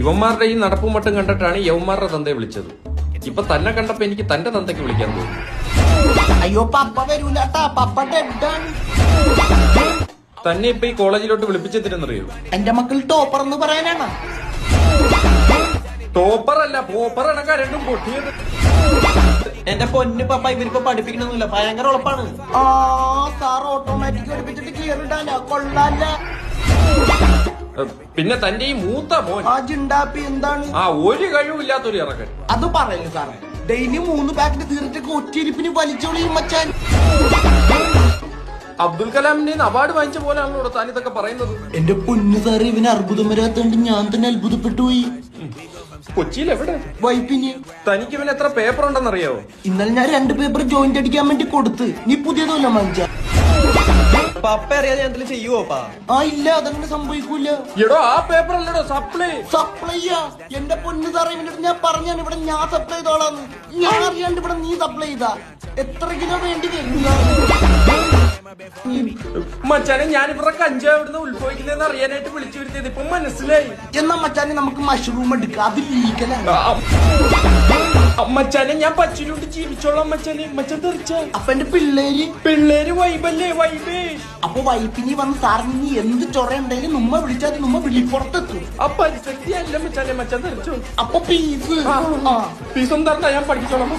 ഇവന്മാരുടെ ഈ നടപ്പും മട്ടും കണ്ടിട്ടാണ് യവന്മാരുടെ തന്തയെ വിളിച്ചത്. ഇപ്പൊ തന്നെ കണ്ടപ്പോ എനിക്ക് തന്റെ തന്തയ്ക്ക് വിളിക്കാൻ തോന്നി. അയ്യോ പപ്പ വരൂലട്ടാ, പപ്പ ഡെഡാണ്. തന്നെ ഇപ്പൊ ഈ കോളേജിലോട്ട് വിളിപ്പിച്ചെത്തിരെന്നറിയോ? എന്റെ മക്കൾ ടോപ്പർ എന്ന് പറയാനാണ്. ടോപ്പർ അല്ല, പോപ്പർ അടക്കം രണ്ടും പൊട്ടിയത്. എന്റെ പൊന്നു പപ്പ ഇവരിപ്പോ പഠിപ്പിക്കണമെന്നില്ല, ഭയങ്കര ഉറപ്പാണ്. ആ സാർ ഓട്ടോമാറ്റിക് പഠിപ്പിച്ചിട്ട് കീറിടാനാ, കൊള്ളാല്ല. പിന്നെ തന്റെ ഈ മൂത്ത മോൻ ആ ജിണ്ടാപ്പി എന്താണ്? ആ ഒരു കഴിവില്ലാത്തൊരു ഇറക്കൻ. അത് പറയല് സാറേ, ഡെയിലി 3 പാക്കറ്റ് തീർച്ചയൊക്കെ ഒറ്റയിരിപ്പിന് വലിച്ചോളിയും മച്ചാൻ. അബ്ദുൽ കലാമിന്റെ അവാർഡ് വാങ്ങിച്ച പോലെയാണല്ലോ താൻ ഇതൊക്കെ പറയുന്നത്. എന്റെ പൊന്നു സാറ്, ഇവന് അർബുദം വരാത്തോണ്ട് ഞാൻ തന്നെ അത്ഭുതപ്പെട്ടു പോയി. കൊച്ചിയിൽ എവിടെ വൈപ്പിന്. തനിക്ക് ഇവന് എത്ര പേപ്പർ ഉണ്ടെന്നറിയാവോ? ഇന്നലെ ഞാൻ 2 പേപ്പർ ജോയിന്റ് അടിക്കാൻ വേണ്ടി കൊടുത്ത്. നീ പുതിയതല്ല വാങ്ങിച്ച. പപ്പ അറിയാതെ ഞാൻ എന്തെങ്കിലും ചെയ്യുവോപ്പാ? ആ ഇല്ല, അതങ്ങനെ സംഭവിക്കൂല. എടോ ആ പേപ്പർ അല്ലടോ സപ്ലൈ. സപ്ലൈയാ? എന്റെ പൊന്നു സാറേ, ഇവനോട് ഞാൻ പറഞ്ഞാണ് ഇവിടെ ഞാൻ സപ്ലൈ ചെയ്തോളാന്ന്. ഞാൻ അറിയാണ്ട് ഇവിടെ നീ സപ്ലൈ ചെയ്താ എത്ര കിലോ വേണ്ടി വരില്ല? മച്ചാനെ ഞാൻ ഇവരുടെ കഞ്ചാവ് ഇവിടുന്ന് ഉത്ഭവിക്കുന്നതെന്ന് അറിയാനായിട്ട് വിളിച്ചു വരുത്തിയത് ഇപ്പൊ മനസ്സിലായി. എന്നാ മച്ചാനെ നമുക്ക് മഷ്റൂം എടുക്കാം, അത് ലീക്കലാണ്. മച്ചാനെ ഞാൻ പച്ചിലോട്ട് ജീവിച്ചോളാം മച്ചാനെ. മച്ചാൻ തെറിച്ച അപ്പൊ എന്റെ പിള്ളേര് വൈബല്ലേ, വൈബേ. അപ്പൊ വൈപ്പിനി വന്ന് സാറിന് നീ എന്ത് ചൊറയുണ്ടെങ്കിലും നമ്മ വിളിച്ചാൽ നമ്മ വിളിപ്പുറത്തെത്തും. ആ പരിശക്തി അല്ല മച്ചാനെ, മച്ചാൻ തെറിച്ചോ. അപ്പൊ പീസൊന്നും തരണ്ട, ഞാൻ പഠിച്ചോളാം.